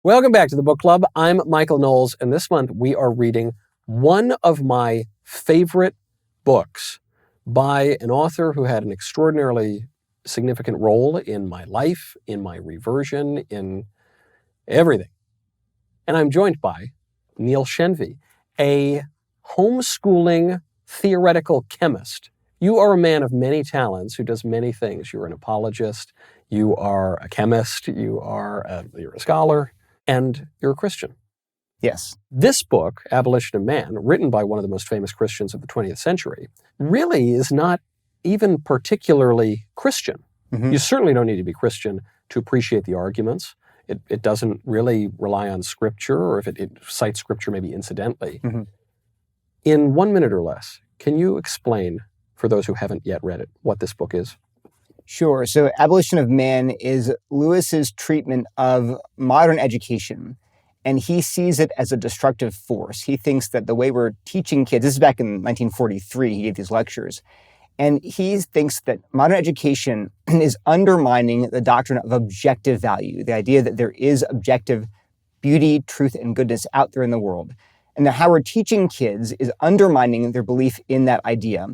Welcome back to the Book Club. I'm Michael Knowles, and this month we are reading one of my favorite books by an author who had an extraordinarily significant role in my life, in my reversion, in everything. And I'm joined by Neil Shenvi, a homeschooling theoretical chemist. You are a man of many talents who does many things. You're an apologist, you are a chemist, you're a scholar, and you're a Christian. Yes. This book, Abolition of Man, written by one of the most famous Christians of the 20th century, really is not even particularly Christian. Mm-hmm. You certainly don't need to be Christian to appreciate the arguments. It doesn't really rely on Scripture, or if it cites Scripture maybe incidentally. Mm-hmm. In 1 minute or less, can you explain, for those who haven't yet read it, what this book is? Sure. So Abolition of Man is Lewis's treatment of modern education, and he sees it as a destructive force. He thinks that the way we're teaching kids, this is back in 1943, he gave these lectures, and he thinks that modern education is undermining the doctrine of objective value, the idea that there is objective beauty, truth, and goodness out there in the world, and that how we're teaching kids is undermining their belief in that idea.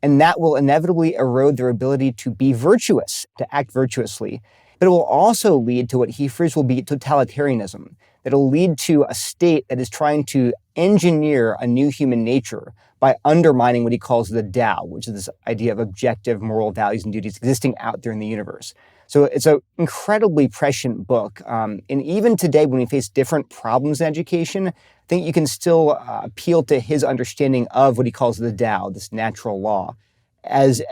And that will inevitably erode their ability to be virtuous, to act virtuously. But it will also lead to what he fears will be totalitarianism. That will lead to a state that is trying to engineer a new human nature by undermining what he calls the Tao, which is this idea of objective moral values and duties existing out there in the universe. So it's an incredibly prescient book. And even today, when we face different problems in education, I think you can still appeal to his understanding of what he calls the Tao, this natural law, as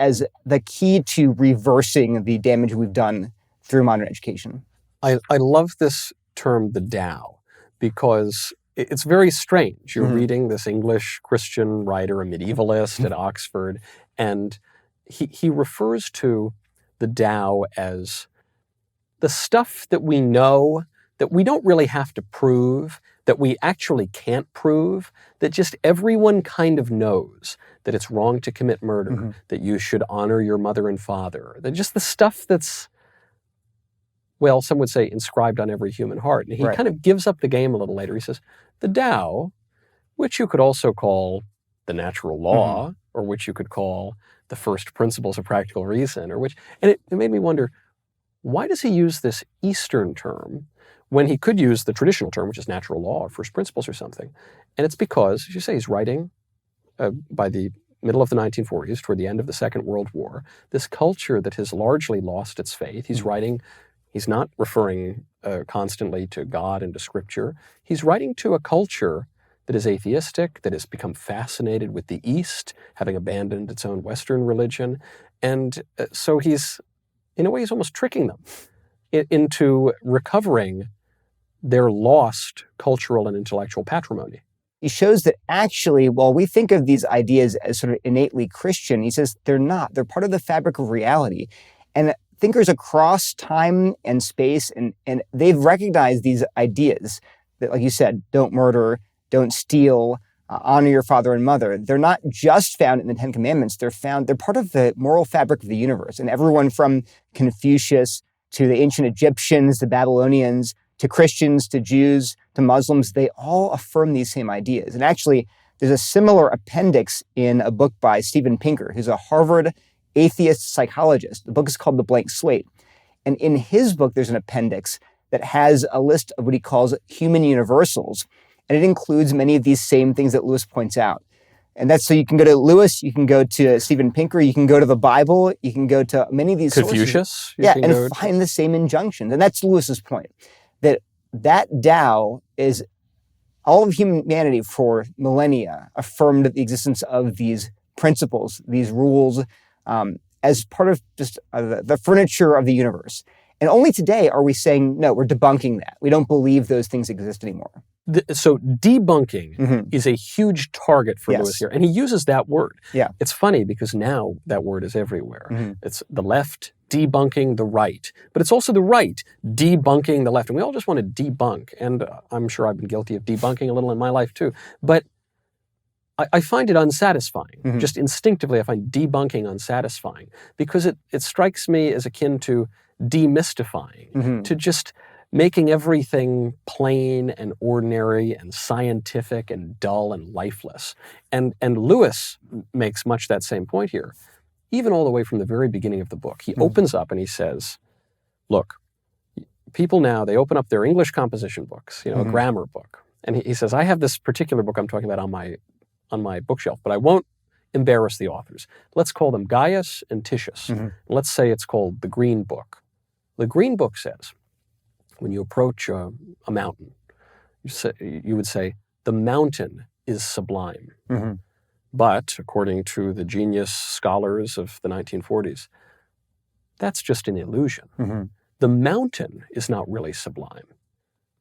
the key to reversing the damage we've done through modern education. I love this term, the Tao, because it's very strange. You're reading this English Christian writer, a medievalist at Oxford, and he refers to the Tao as the stuff that we know, that we don't really have to prove, that we actually can't prove, that just everyone kind of knows that it's wrong to commit murder, that you should honor your mother and father, that just the stuff that's, well, some would say inscribed on every human heart. And he kind of gives up the game a little later. He says, the Tao, which you could also call the natural law, or which you could call the first principles of practical reason, and it made me wonder, why does he use this Eastern term when he could use the traditional term, which is natural law or first principles or something? And it's because, as you say, he's writing by the middle of the 1940s, toward the end of the Second World War, this culture that has largely lost its faith. He's writing, he's not referring constantly to God and to Scripture. He's writing to a culture that is atheistic, that has become fascinated with the East, having abandoned its own Western religion. And so he's, in a way, he's almost tricking them into recovering their lost cultural and intellectual patrimony. He shows that actually, while we think of these ideas as sort of innately Christian, he says they're not. They're part of the fabric of reality. And thinkers across time and space, and they've recognized these ideas that, like you said, don't murder, don't steal, honor your father and mother. They're not just found in the Ten Commandments. They're part of the moral fabric of the universe. And everyone from Confucius to the ancient Egyptians, the Babylonians, to Christians, to Jews, to Muslims, they all affirm these same ideas. And actually, there's a similar appendix in a book by Steven Pinker, who's a Harvard atheist psychologist. The book is called The Blank Slate. And in his book, there's an appendix that has a list of what he calls human universals. And it includes many of these same things that Lewis points out. And that's so you can go to Lewis, you can go to Steven Pinker, you can go to the Bible, you can go to many of these Confucius. sources. Yeah, and find the same injunctions. And that's Lewis's point, that Tao is all of humanity for millennia affirmed the existence of these principles, these rules, as part of just the furniture of the universe. And only today are we saying, no, we're debunking that. We don't believe those things exist anymore. So debunking is a huge target for Lewis here. And he uses that word. Yeah. It's funny because now that word is everywhere. It's the left debunking the right. But it's also the right debunking the left. And we all just want to debunk. And I'm sure I've been guilty of debunking a little in my life too. But I find it unsatisfying. Just instinctively, I find debunking unsatisfying because it strikes me as akin to demystifying, to just making everything plain and ordinary and scientific and dull and lifeless. And Lewis makes much that same point here, even all the way from the very beginning of the book. He opens up and he says, look, people now, they open up their English composition books, a grammar book. And he says, I have this particular book I'm talking about on my bookshelf, but I won't embarrass the authors. Let's call them Gaius and Titius. Let's say it's called the Green Book. The Green Book says, when you approach a mountain, you would say, the mountain is sublime. But according to the genius scholars of the 1940s, that's just an illusion. The mountain is not really sublime.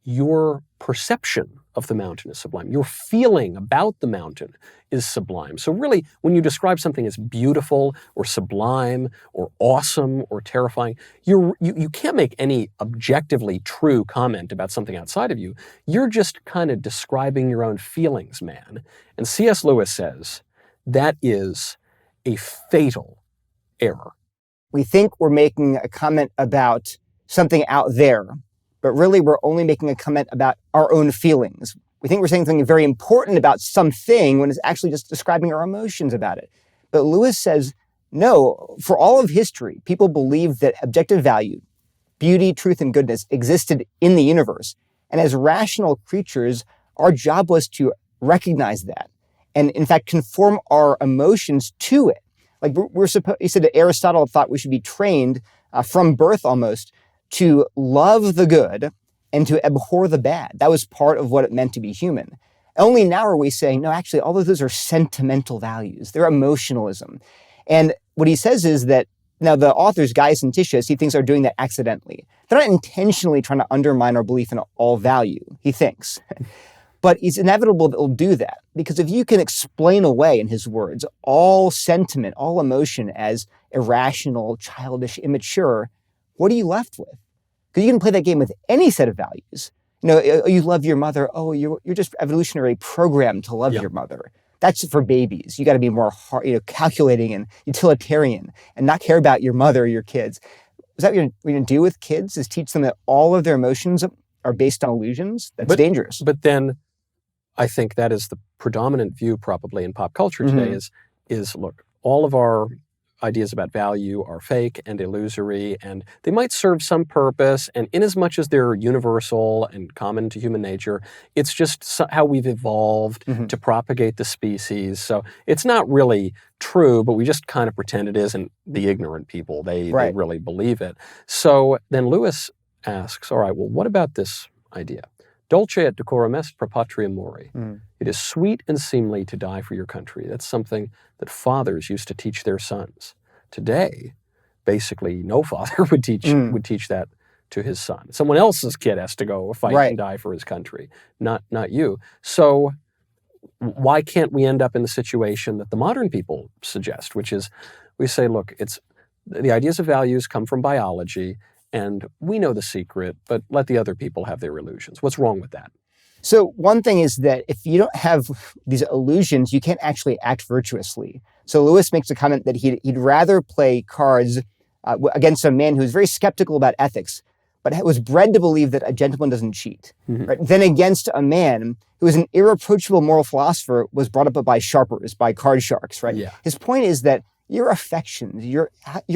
Your perception of the mountain is sublime. Your feeling about the mountain is sublime. So really, when you describe something as beautiful or sublime or awesome or terrifying, you can't make any objectively true comment about something outside of you. You're just kind of describing your own feelings, man. And C.S. Lewis says that is a fatal error. We think we're making a comment about something out there, but really we're only making a comment about our own feelings. We think we're saying something very important about something when it's actually just describing our emotions about it. But Lewis says, no, for all of history, people believed that objective value, beauty, truth, and goodness existed in the universe. And as rational creatures, our job was to recognize that and, in fact, conform our emotions to it. Like he said that Aristotle thought we should be trained from birth almost to love the good and to abhor the bad. That was part of what it meant to be human. Only now are we saying, no, actually, all of those are sentimental values. They're emotionalism. And what he says is that now the authors, Gaius and Titius, he thinks are doing that accidentally. They're not intentionally trying to undermine our belief in all value, he thinks. But it's inevitable that they'll do that. Because if you can explain away, in his words, all sentiment, all emotion as irrational, childish, immature, what are you left with? Because you can play that game with any set of values. You love your mother. Oh, you're just evolutionary programmed to love your mother. That's for babies. You got to be more calculating and utilitarian and not care about your mother or your kids. Is that what you're going to do with kids? Is teach them that all of their emotions are based on illusions? That's dangerous. But then I think that is the predominant view probably in pop culture today is look, all of our ideas about value are fake and illusory, and they might serve some purpose, and inasmuch as they're universal and common to human nature, it's just how we've evolved to propagate the species. So it's not really true, but we just kind of pretend it is, and the ignorant people, they really believe it. So then Lewis asks, all right, well, what about this idea? Dulce et decorum est pro patria mori. It is sweet and seemly to die for your country. That's something that fathers used to teach their sons. Today, basically, no father would teach that to his son. Someone else's kid has to go fight and die for his country, not you. So why can't we end up in the situation that the modern people suggest, which is we say, look, the ideas of values come from biology, and we know the secret, but let the other people have their illusions. What's wrong with that? So one thing is that if you don't have these illusions, you can't actually act virtuously. So Lewis makes a comment that he'd rather play cards against a man who's very skeptical about ethics, but was bred to believe that a gentleman doesn't cheat, than against a man who is an irreproachable moral philosopher, was brought up by sharpers, by card sharks, right? Yeah. His point is that your affections, your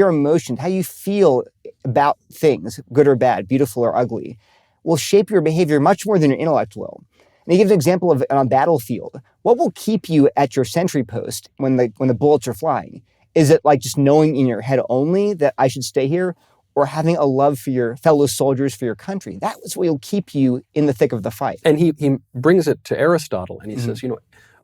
emotions, how you feel about things, good or bad, beautiful or ugly, will shape your behavior much more than your intellect will. And he gives an example of on a battlefield. What will keep you at your sentry post when the bullets are flying? Is it like just knowing in your head only that I should stay here, or having a love for your fellow soldiers, for your country? That was what will keep you in the thick of the fight. And he brings it to Aristotle, and he says,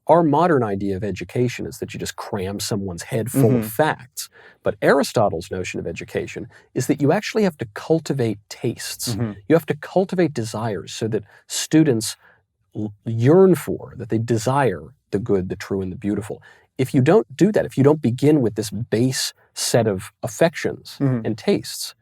our modern idea of education is that you just cram someone's head full of facts. But Aristotle's notion of education is that you actually have to cultivate tastes. You have to cultivate desires so that students yearn for, that they desire the good, the true, and the beautiful. If you don't do that, if you don't begin with this base set of affections and tastes,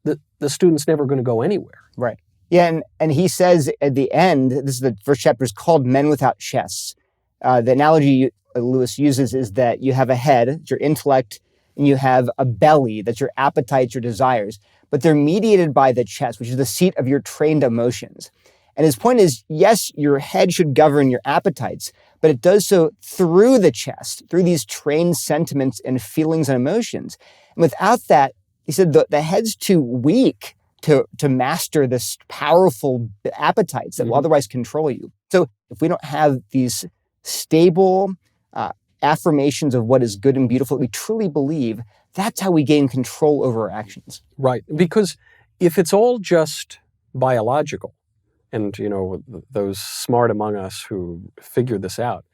the student's never going to go anywhere. Right. Yeah, and he says at the end, this is the first chapter, is called Men Without Chests. The analogy Lewis uses is that you have a head, your intellect, and you have a belly, that's your appetites, your desires. but they're mediated by the chest, which is the seat of your trained emotions. And his point is, yes, your head should govern your appetites, but it does so through the chest, through these trained sentiments and feelings and emotions. And without that, he said the head's too weak to master this powerful appetites that will otherwise control you. So if we don't have these stable affirmations of what is good and beautiful that we truly believe, that's how we gain control over our actions. Right. Because if it's all just biological, and, those smart among us who figured this out,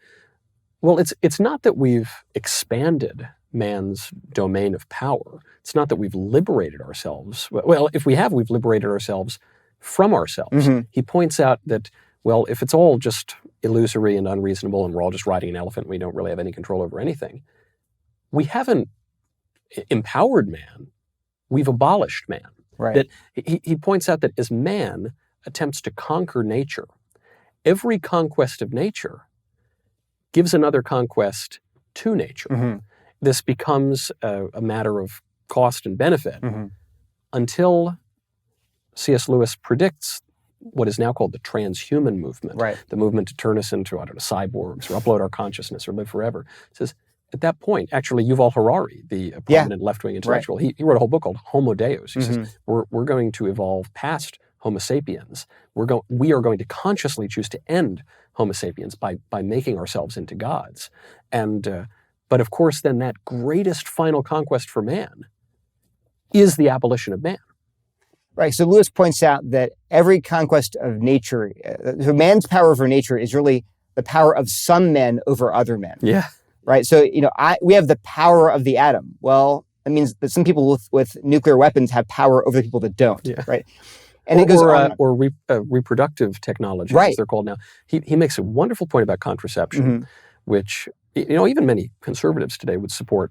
well, it's not that we've expanded man's domain of power. It's not that we've liberated ourselves. Well, if we have, we've liberated ourselves from ourselves. He points out that, well, if it's all just illusory and unreasonable and we're all just riding an elephant, we don't really have any control over anything, we haven't empowered man. We've abolished man. Right. That he points out that as man attempts to conquer nature, every conquest of nature gives another conquest to nature. This becomes a matter of cost and benefit until C.S. Lewis predicts what is now called the transhuman movement, the movement to turn us into, cyborgs or upload our consciousness or live forever. It says, at that point, actually, Yuval Harari, the prominent left-wing intellectual, he wrote a whole book called Homo Deus. He says, we're going to evolve past Homo sapiens. We are going to consciously choose to end Homo sapiens by making ourselves into gods. And but of course, then that greatest final conquest for man is the abolition of man. Right. So Lewis points out that every conquest of nature, so man's power over nature is really the power of some men over other men. Yeah. Right. So, we have the power of the atom. Well, that means that some people with nuclear weapons have power over the people that don't. Yeah. Right. And it goes on. Or reproductive technology, as they're called now. He makes a wonderful point about contraception, which, even many conservatives today would support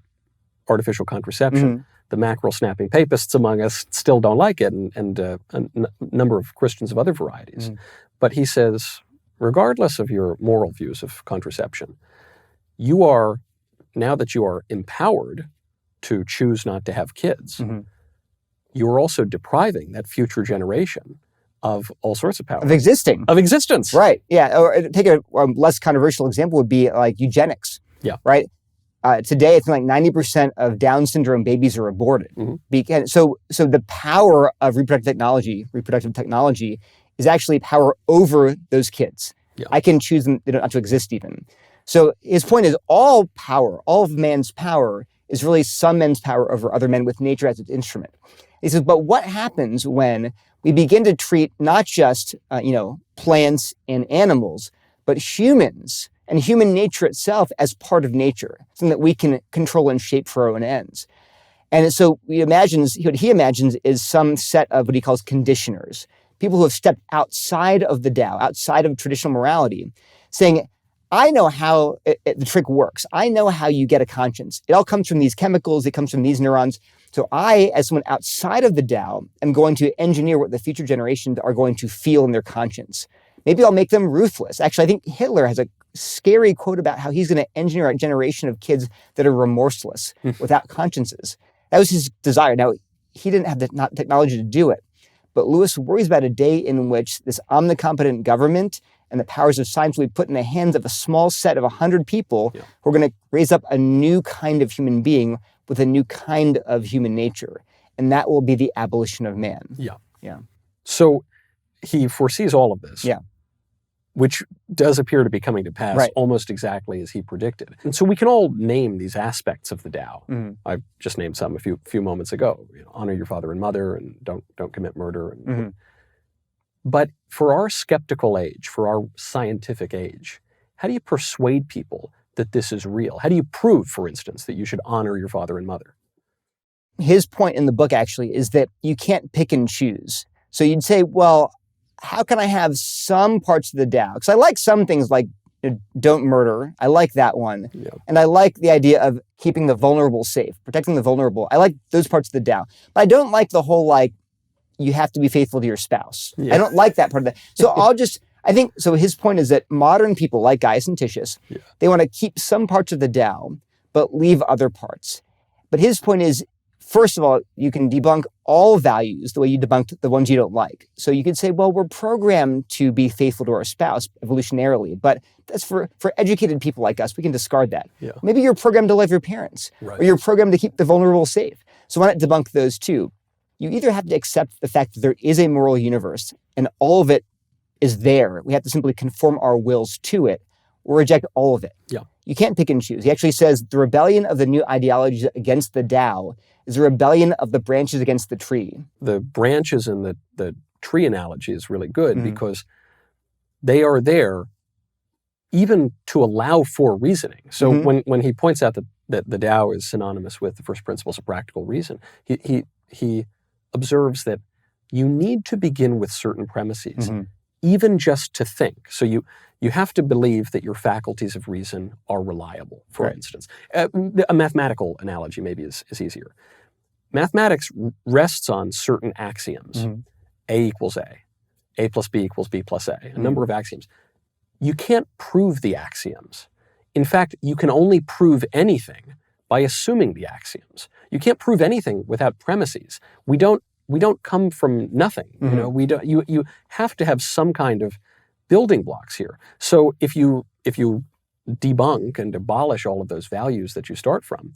artificial contraception. The mackerel snapping papists among us still don't like it, and a number of Christians of other varieties. But he says, regardless of your moral views of contraception, now that you are empowered to choose not to have kids, you are also depriving that future generation of all sorts of power. Of existence. Right. Yeah. Or take a less controversial example would be like eugenics. Yeah. Right. Today, it's like 90% of Down syndrome babies are aborted. So the power of reproductive technology is actually power over those kids. Yeah. I can choose them, they don't have to exist even. So his point is all of man's power is really some men's power over other men with nature as its instrument. He says, but what happens when we begin to treat not just, plants and animals, but humans and human nature itself as part of nature, something that we can control and shape for our own ends? And so what he imagines is some set of what he calls conditioners, people who have stepped outside of the Tao, outside of traditional morality, saying, I know how the trick works. I know how you get a conscience. It all comes from these chemicals. It comes from these neurons. So I, as someone outside of the Tao, am going to engineer what the future generations are going to feel in their conscience. Maybe I'll make them ruthless. Actually, I think Hitler has a scary quote about how he's going to engineer a generation of kids that are remorseless, without consciences. That was his desire. Now, he didn't have the technology to do it, but Lewis worries about a day in which this omnicompetent government and the powers of science will be put in the hands of a small set of 100 people who are going to raise up a new kind of human being with a new kind of human nature. And that will be the abolition of man. Yeah. So he foresees all of this. Yeah. Which does appear to be coming to pass almost exactly as he predicted. And so we can all name these aspects of the Tao. I just named some a few moments ago. Honor your father and mother, and don't commit murder. But for our skeptical age, for our scientific age, how do you persuade people that this is real? How do you prove, for instance, that you should honor your father and mother? His point in the book actually is that you can't pick and choose. So you'd say, well, how can I have some parts of the Tao? Because I like some things like don't murder. I like that one. Yeah. And I like the idea of keeping the vulnerable safe, protecting the vulnerable. I like those parts of the Tao. But I don't like the whole you have to be faithful to your spouse. Yeah. I don't like that part of that. So so his point is that modern people like Gaius and Titius, they want to keep some parts of the Tao, but leave other parts. But his point is, First of all, you can debunk all values the way you debunked the ones you don't like. So you could say, well, we're programmed to be faithful to our spouse evolutionarily, but that's for educated people like us. We can discard that. Yeah. Maybe you're programmed to love your parents, Right. or you're programmed to keep the vulnerable safe. So why not debunk those too? You either have to accept the fact that there is a moral universe and all of it is there. We have to simply conform our wills to it, or reject all of it. Yeah. You can't pick and choose. He actually says the rebellion of the new ideologies against the Tao is a rebellion of the branches against the tree. The branches in the tree analogy is really good because they are there even to allow for reasoning. So when he points out that the Tao is synonymous with the first principles of practical reason, he observes that you need to begin with certain premises, even just to think. So you have to believe that your faculties of reason are reliable, for instance. A mathematical analogy maybe is easier. Mathematics rests on certain axioms. A equals A plus B equals B plus A, a number of axioms. You can't prove the axioms. In fact, you can only prove anything by assuming the axioms. You can't prove anything without premises. We don't come from nothing. You have to have some kind of building blocks here. So if you debunk and abolish all of those values that you start from,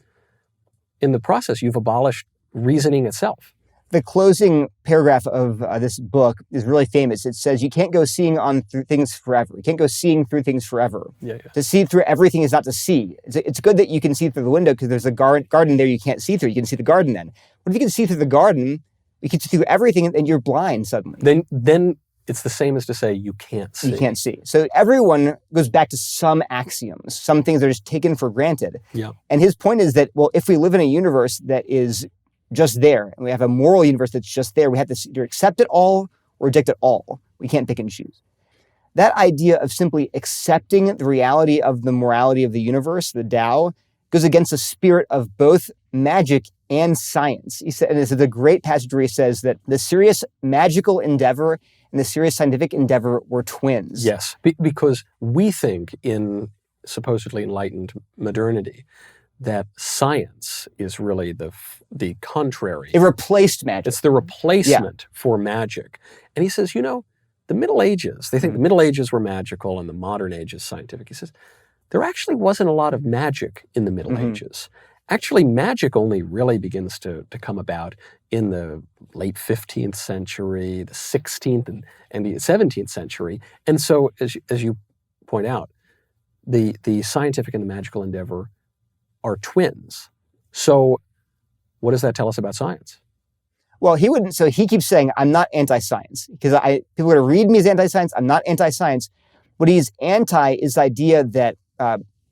in the process, you've abolished reasoning itself. The closing paragraph of this book is really famous. It says, you can't go seeing through things forever. You can't go seeing through things forever. Yeah. To see through everything is not to see. It's good that you can see through the window because there's a garden there you can't see through. You can see the garden then. But if you can see through the garden, you can see through everything and you're blind suddenly. Then it's the same as to say you can't see. You can't see. So everyone goes back to some axioms, some things that are just taken for granted. Yeah. And his point is that, well, if we live in a universe that is just there, and we have a moral universe that's just there, we have to either accept it all or reject it all. We can't pick and choose. That idea of simply accepting the reality of the morality of the universe, the Tao, goes against the spirit of both magic and science. He said, and this is a great passage where he says that the serious magical endeavor and the serious scientific endeavor were twins. Yes, because we think in supposedly enlightened modernity that science is really the contrary. It replaced magic. It's the replacement for magic. And he says, the Middle Ages, they think the Middle Ages were magical and the modern age is scientific. He says, there actually wasn't a lot of magic in the Middle Ages. Actually, magic only really begins to come about in the late 15th century, the 16th and the 17th century. And so, as you point out, the scientific and the magical endeavor are twins. So what does that tell us about science? Well, he wouldn't. So he keeps saying, I'm not anti-science because people are going to read me as anti-science. I'm not anti-science. What he's anti is the idea that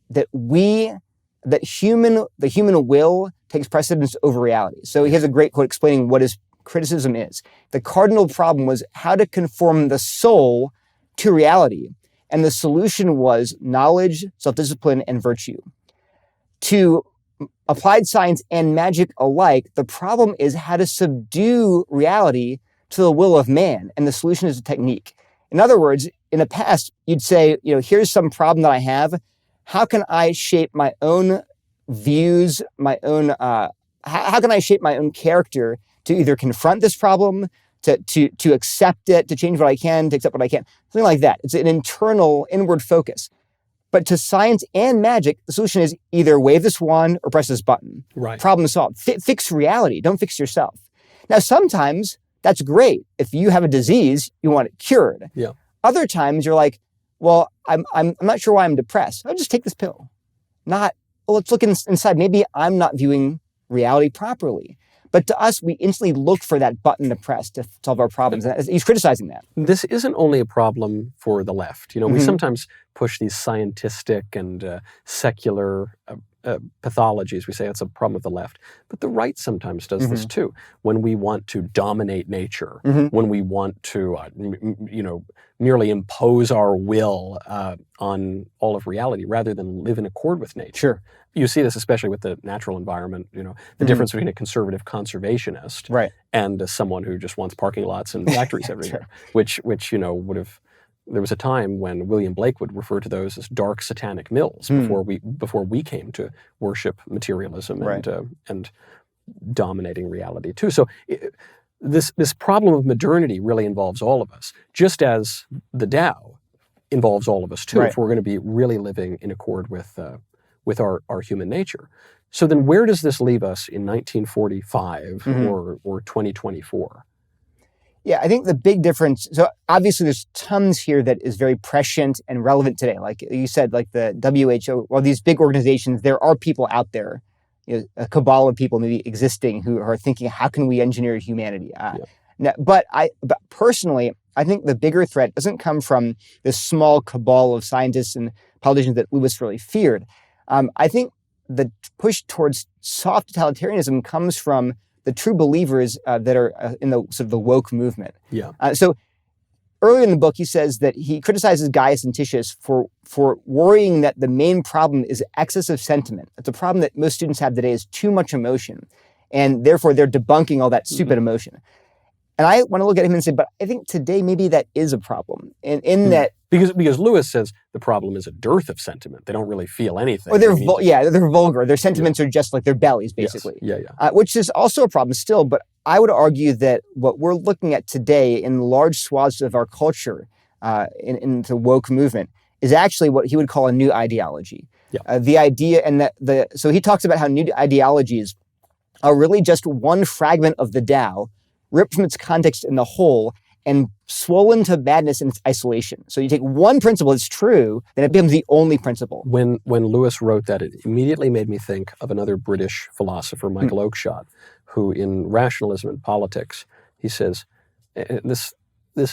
the human will takes precedence over reality. So he has a great quote explaining what his criticism is. The cardinal problem was how to conform the soul to reality. And the solution was knowledge, self-discipline, and virtue. To applied science and magic alike, the problem is how to subdue reality to the will of man, and the solution is a technique. In other words, in the past, you'd say, here's some problem that I have. How can I shape my own views, how can I shape my own character to either confront this problem, to accept it, to change what I can, to accept what I can't, something like that. It's an internal, inward focus. But to science and magic, the solution is either wave this wand or press this button. Right. Problem solved. Fix reality. Don't fix yourself. Now, sometimes that's great. If you have a disease, you want it cured. Yeah. Other times you're like, well, I'm not sure why I'm depressed. I'll just take this pill. Let's look inside. Maybe I'm not viewing reality properly. But to us, we instantly look for that button to press to solve our problems. And he's criticizing that. This isn't only a problem for the left. We sometimes push these scientistic and secular pathologies. We say it's a problem of the left. But the right sometimes does this too. When we want to dominate nature, when we want to, merely impose our will on all of reality rather than live in accord with nature. Sure. You see this especially with the natural environment, the difference between a conservative conservationist and someone who just wants parking lots and factories everywhere, which would have. There was a time when William Blake would refer to those as dark satanic mills before we came to worship materialism and dominating reality too. So this problem of modernity really involves all of us, just as the Tao involves all of us too, Right. if we're going to be really living in accord with our human nature. So then where does this leave us in 1945 or 2024? Yeah, I think the big difference, so obviously there's tons here that is very prescient and relevant today. Like you said, like the WHO, well, these big organizations, there are people out there, a cabal of people maybe existing who are thinking, how can we engineer humanity? But personally, I think the bigger threat doesn't come from this small cabal of scientists and politicians that Lewis really feared. I think the push towards soft totalitarianism comes from the true believers that are in the sort of the woke movement. Yeah. So earlier in the book, he says that he criticizes Gaius and Titius for worrying that the main problem is excessive sentiment. It's a problem that most students have today is too much emotion, and therefore they're debunking all that stupid emotion. And I want to look at him and say, but I think today maybe that is a problem, in that because Lewis says the problem is a dearth of sentiment. They don't really feel anything. Or they're vulgar. Their sentiments are just like their bellies, basically. Yes. Yeah. Which is also a problem still. But I would argue that what we're looking at today in large swaths of our culture, in the woke movement, is actually what he would call a new ideology. Yeah. The idea, and so he talks about how new ideologies are really just one fragment of the Tao, ripped from its context in the whole, and swollen to madness in its isolation. So you take one principle that's true, then it becomes the only principle. When Lewis wrote that, it immediately made me think of another British philosopher, Michael Oakeshott, who in Rationalism and Politics, he says, this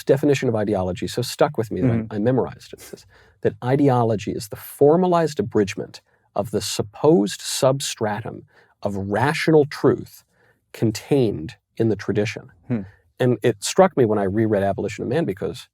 definition of ideology so stuck with me that I memorized it. It says that ideology is the formalized abridgment of the supposed substratum of rational truth contained in the tradition. And it struck me when I reread Abolition of Man because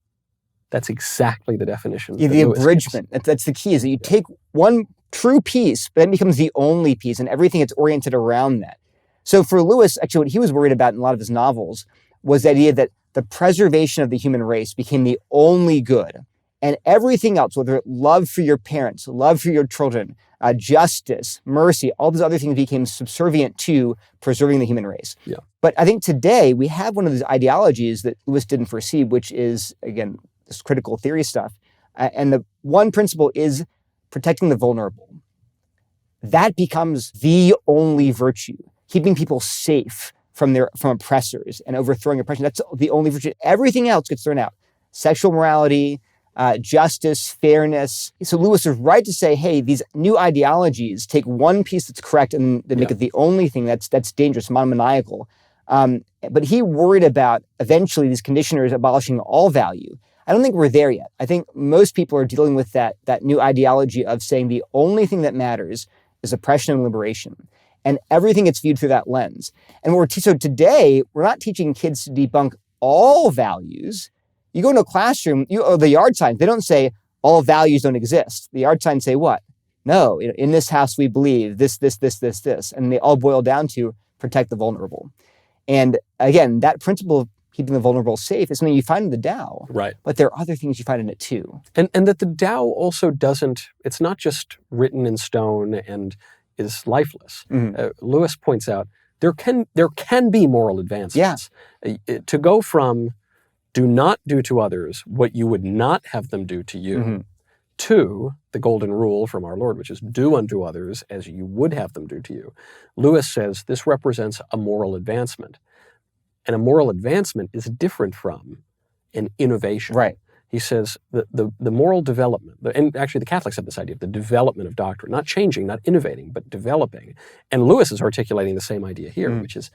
that's exactly the definition. Yeah, the abridgment. That's the key, is that you take one true piece, but then it becomes the only piece, and everything that's oriented around that. So for Lewis, actually what he was worried about in a lot of his novels was the idea that the preservation of the human race became the only good. And everything else, whether love for your parents, love for your children, justice, mercy, all those other things became subservient to preserving the human race. Yeah. But I think today we have one of those ideologies that Lewis didn't foresee, which is, again, this critical theory stuff. And the one principle is protecting the vulnerable. That becomes the only virtue, keeping people safe from oppressors and overthrowing oppression. That's the only virtue. Everything else gets thrown out. Sexual morality, justice, fairness. So Lewis is right to say, hey, these new ideologies take one piece that's correct and they make it the only thing that's dangerous, monomaniacal. But he worried about eventually these conditioners abolishing all value. I don't think we're there yet. I think most people are dealing with that new ideology of saying the only thing that matters is oppression and liberation. And everything gets viewed through that lens. And so today, we're not teaching kids to debunk all values. You go into a classroom, the yard signs, they don't say all values don't exist. The yard signs say what? No, in this house we believe this. And they all boil down to protect the vulnerable. And again, that principle of keeping the vulnerable safe is something you find in the Tao. Right. But there are other things you find in it too. And that the Tao also it's not just written in stone and is lifeless. Lewis points out there can be moral advancements. To go from do not do to others what you would not have them do to you, to the golden rule from our Lord, which is do unto others as you would have them do to you. Lewis says this represents a moral advancement. And a moral advancement is different from an innovation. Right. He says the moral development, and actually the Catholics have this idea of the development of doctrine, not changing, not innovating, but developing. And Lewis is articulating the same idea here, which is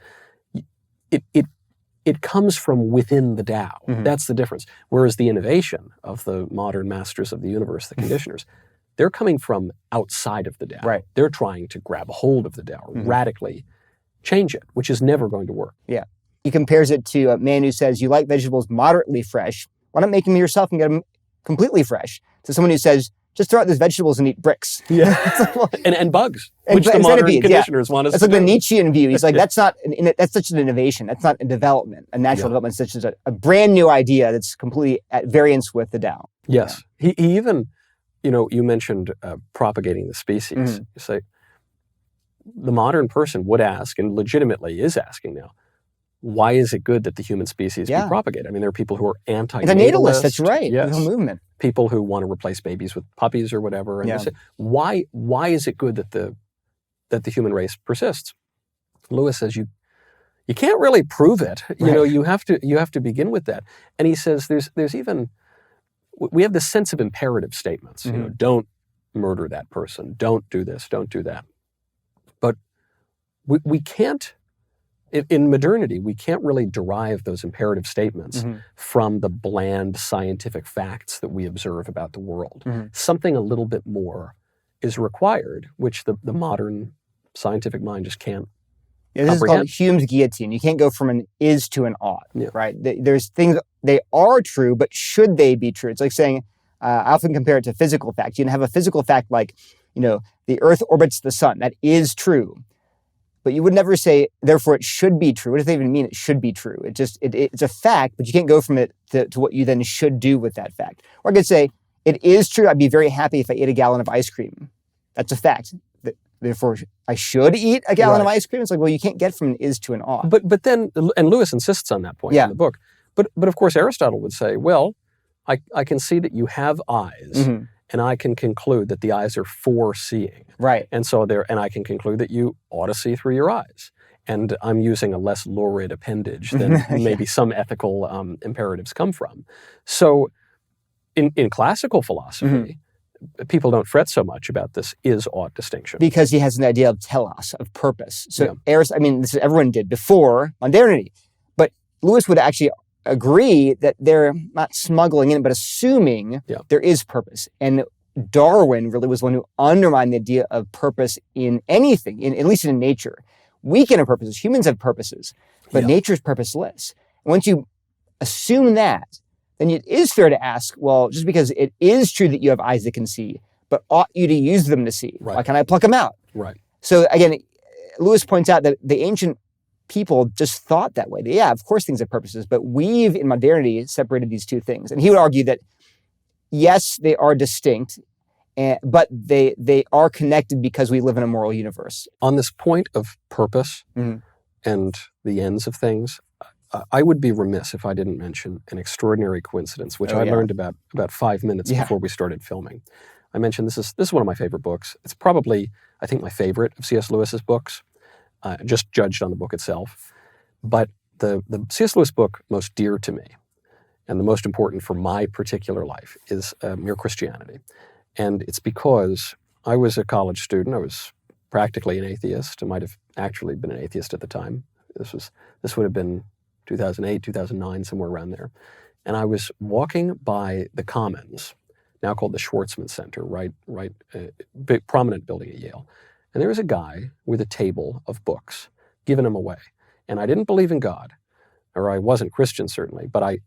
it comes from within the Tao. That's the difference. Whereas the innovation of the modern masters of the universe, the conditioners, they're coming from outside of the Tao. Right. They're trying to grab a hold of the Tao, radically change it, which is never going to work. Yeah. He compares it to a man who says, you like vegetables moderately fresh. Why not make them yourself and get them completely fresh? To someone who says, just throw out those vegetables and eat bricks. Yeah. and bugs, which the modern conditioners want us to do. It's like the Nietzschean view. He's like, that's such an innovation. That's not a development, a natural development. It's such a brand new idea that's completely at variance with the Tao. Yes. Yeah. He even, you mentioned propagating the species. You say, the modern person would ask, and legitimately is asking now, why is it good that the human species be propagated? I mean, there are people who are anti-natalist. That's right. Yes. The whole movement. People who want to replace babies with puppies or whatever. And they say, why is it good that the human race persists? Lewis says you can't really prove it. You know, you have to begin with that. And he says there's even, we have this sense of imperative statements. You know, don't murder that person. Don't do this. Don't do that. But we can't. In modernity, we can't really derive those imperative statements from the bland scientific facts that we observe about the world. Something a little bit more is required, which the modern scientific mind just can't this comprehend. is called Hume's guillotine. You can't go from an is to an ought, right? There's things, they are true, but should they be true? It's like saying, I often compare it to physical facts. You can have a physical fact like, you know, the Earth orbits the sun. That is true. But you would never say, therefore, it should be true. What does that even mean, it should be true? It's a fact, but you can't go from it to what you then should do with that fact. Or I could say, it is true, I'd be very happy if I ate a gallon of ice cream. That's a fact. Therefore, I should eat a gallon of ice cream. It's like, well, you can't get from an is to an ought. But then, and Lewis insists on that point in the book. But of course, Aristotle would say, well, I can see that you have eyes. And I can conclude that the eyes are foreseeing. Right. And so and I can conclude that you ought to see through your eyes. And I'm using a less lurid appendage than maybe some ethical imperatives come from. So in classical philosophy, people don't fret so much about this is-ought distinction. Because he has an idea of telos, of purpose. So this is everyone did before modernity. But Lewis would actually agree that they're not smuggling in, but assuming there is purpose. And Darwin really was one who undermined the idea of purpose in anything, at least in nature. We can have purposes. Humans have purposes, but nature's purposeless. And once you assume that, then it is fair to ask, well, just because it is true that you have eyes that can see, but ought you to use them to see? Why can't I pluck them out? Right. So again, Lewis points out that the ancient people just thought that way. Yeah, of course things have purposes, but we've, in modernity, separated these two things. And he would argue that, yes, they are distinct, but they are connected because we live in a moral universe. On this point of purpose and the ends of things, I would be remiss if I didn't mention an extraordinary coincidence, which I learned about 5 minutes before we started filming. I mentioned this is one of my favorite books. It's probably, I think, my favorite of C.S. Lewis's books. Just judged on the book itself. But the C.S. Lewis book most dear to me and the most important for my particular life is Mere Christianity. And it's because I was a college student. I was practically an atheist. I might have actually been an atheist at the time. This would have been 2008, 2009, somewhere around there. And I was walking by the Commons, now called the Schwartzman Center, big prominent building at Yale. And there was a guy with a table of books, giving them away. And I didn't believe in God, or I wasn't Christian certainly, but I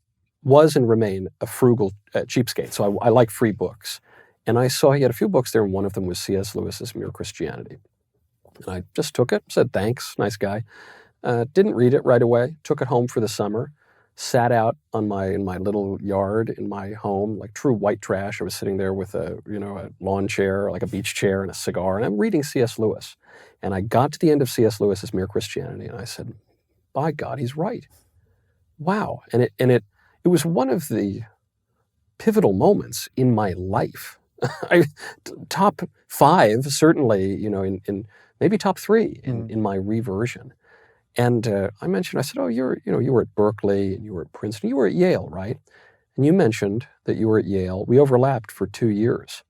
was and remain a frugal cheapskate. So I like free books. And I saw he had a few books there, and one of them was C.S. Lewis's Mere Christianity. And I just took it, said thanks, nice guy. Didn't read it right away, took it home for the summer, sat out in my little yard in my home, like true white trash. I was sitting there with a lawn chair, like a beach chair and a cigar, and I'm reading C.S. Lewis. And I got to the end of C.S. Lewis's Mere Christianity, and I said, by God, he's right. Wow. And it was one of the pivotal moments in my life. Top 5, certainly, in maybe top 3 in my reversion. And I said, oh, you were at Berkeley and you were at Princeton, you were at Yale, right? And you mentioned that you were at Yale. We overlapped for 2 years.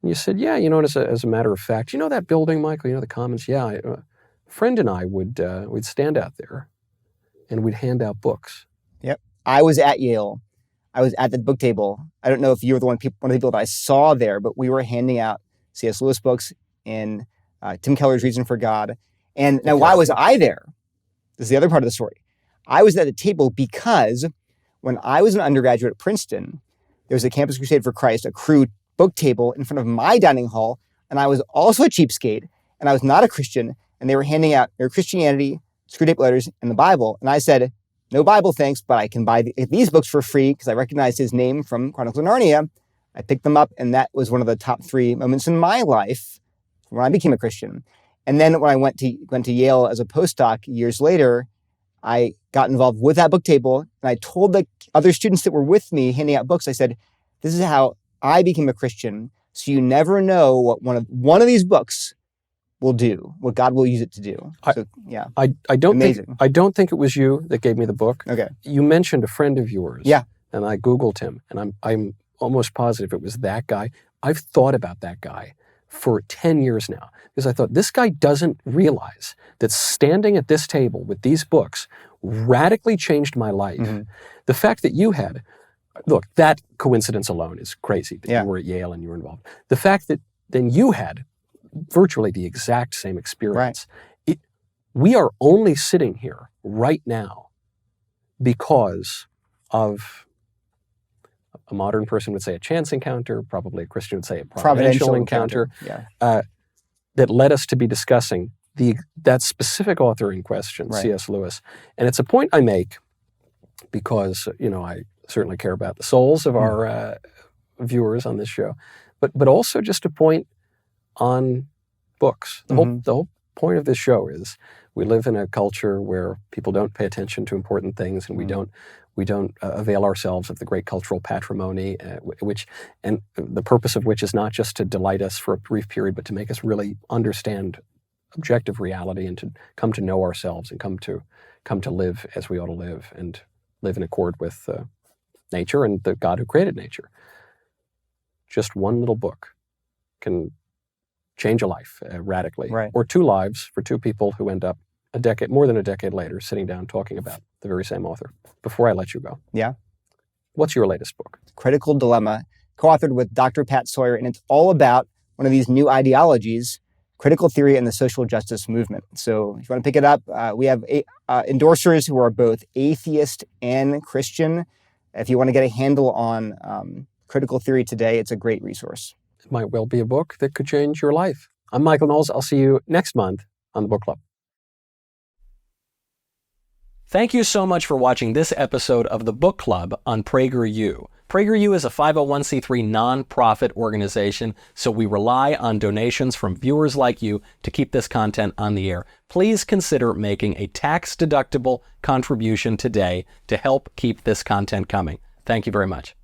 And you said, yeah, as a matter of fact, you know that building, Michael, the Commons? Yeah, a friend and I we'd stand out there and we'd hand out books. Yep. I was at Yale. I was at the book table. I don't know if you were one of the people that I saw there, but we were handing out C.S. Lewis books and Tim Keller's Reason for God. And now, why was I there? This is the other part of the story. I was at the table because when I was an undergraduate at Princeton, there was a Campus Crusade for Christ, a crew book table in front of my dining hall, and I was also a cheapskate, and I was not a Christian, and they were handing out Mere Christianity, Screwtape Letters, and the Bible. And I said, no Bible, thanks, but I can buy these books for free because I recognized his name from Chronicles of Narnia. I picked them up, and that was one of the top 3 moments in my life when I became a Christian. And then when I went to Yale as a postdoc years later, I got involved with that book table, and I told the other students that were with me handing out books, I said, this is how I became a Christian. So you never know what one of these books will do, what God will use it to do. So, yeah. I don't Amazing. think it was you that gave me the book. Okay. You mentioned a friend of yours. Yeah. And I Googled him, and I'm almost positive it was that guy. I've thought about that guy for 10 years now, because I thought, this guy doesn't realize that standing at this table with these books radically changed my life. Mm-hmm. The fact that you had, look, that coincidence alone is crazy, that Yeah. you were at Yale and you were involved. The fact that then you had virtually the exact same experience. Right. We are only sitting here right now because of, a modern person would say, a chance encounter, probably a Christian would say a providential encounter. Yeah. That led us to be discussing that specific author in question, Right. C.S. Lewis. And it's a point I make because, I certainly care about the souls of our viewers on this show, but also just a point on books. The whole point of this show is we live in a culture where people don't pay attention to important things, and we don't avail ourselves of the great cultural patrimony, and the purpose of which is not just to delight us for a brief period, but to make us really understand objective reality and to come to know ourselves and come to live as we ought to live and live in accord with nature and the God who created nature. Just one little book can change a life radically, Right. or two lives for two people who end up more than a decade later sitting down talking about the very same author. Before I let you go, Yeah. what's your latest book? Critical Dilemma, co-authored with Dr. Pat Sawyer, and it's all about one of these new ideologies, critical theory and the social justice movement. So if you want to pick it up, we have endorsers who are both atheist and Christian. If you want to get a handle on critical theory today, it's a great resource. It might well be a book that could change your life. I'm Michael Knowles. I'll see you next month on the Book Club. Thank you so much for watching this episode of the Book Club on PragerU. PragerU is a 501c3 nonprofit organization, so we rely on donations from viewers like you to keep this content on the air. Please consider making a tax-deductible contribution today to help keep this content coming. Thank you very much.